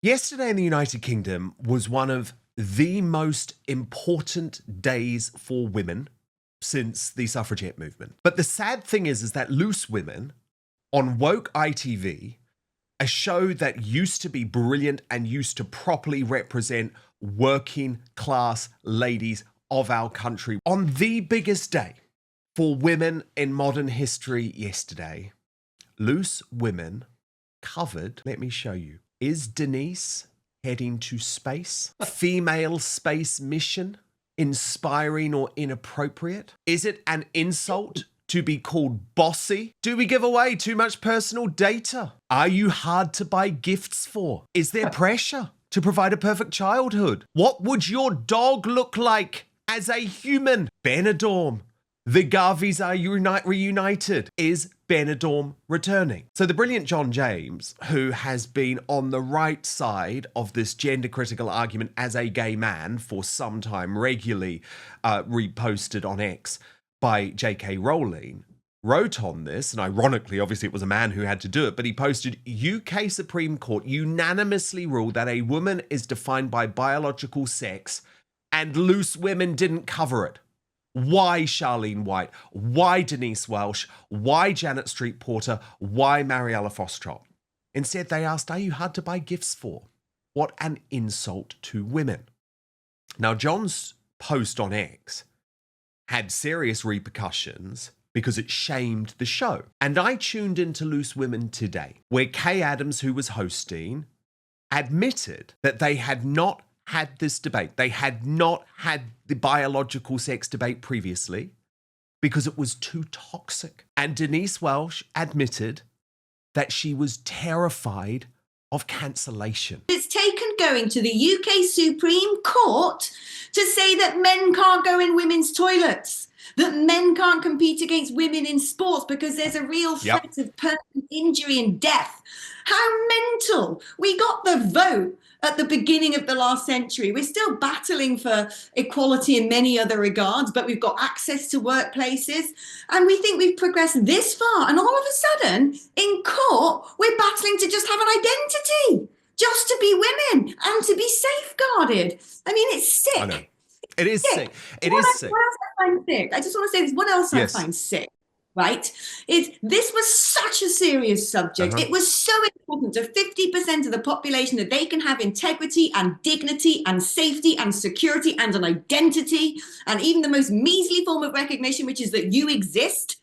Yesterday in the United Kingdom was one of the most important days for women since the suffragette movement. But the sad thing is that Loose Women on Woke ITV, a show that used to be brilliant and used to properly represent working class ladies of our country, on the biggest day for women in modern history yesterday, Loose Women covered, let me show you. Is Denise heading to space? Female space mission? Inspiring or inappropriate? Is it an insult to be called bossy? Do we give away too much personal data? Are you hard to buy gifts for? Is there pressure to provide a perfect childhood? What would your dog look like as a human? Benidorm. The Garveys are reunited. Is Benidorm returning? So the brilliant John James, who has been on the right side of this gender critical argument as a gay man for some time, regularly reposted on X by J.K. Rowling, wrote on this, and ironically, obviously it was a man who had to do it, but he posted, UK Supreme Court unanimously ruled that a woman is defined by biological sex and Loose Women didn't cover it. Why Charlene White? Why Denise Welch? Why Janet Street Porter? Why Mariella Frostrop? Instead, they asked, are you hard to buy gifts for? What an insult to women. Now, John's post on X had serious repercussions because it shamed the show. And I tuned into Loose Women today, where Kay Adams, who was hosting, admitted that they had not had this debate. They had not had the biological sex debate previously because it was too toxic. And Denise Welch admitted that she was terrified of cancellation. It's taken going to the UK Supreme Court to say that men can't go in women's toilets, that men can't compete against women in sports because there's a real threat of permanent injury and death. How mental. We got the vote at the beginning of the last century. We're still battling for equality in many other regards, but we've got access to workplaces and we think we've progressed this far. And all of a sudden in court, we're battling to just have an identity, just to be women and to be safeguarded. I mean, it's sick. I know. It is sick. It is sick. What else I find sick? I just want to say this. What else I find sick? Right? This was such a serious subject. It was so important to 50% of the population that they can have integrity and dignity and safety and security and an identity and even the most measly form of recognition, which is that you exist.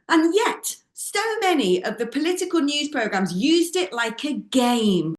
And yet, so many of the political news programs used it like a game.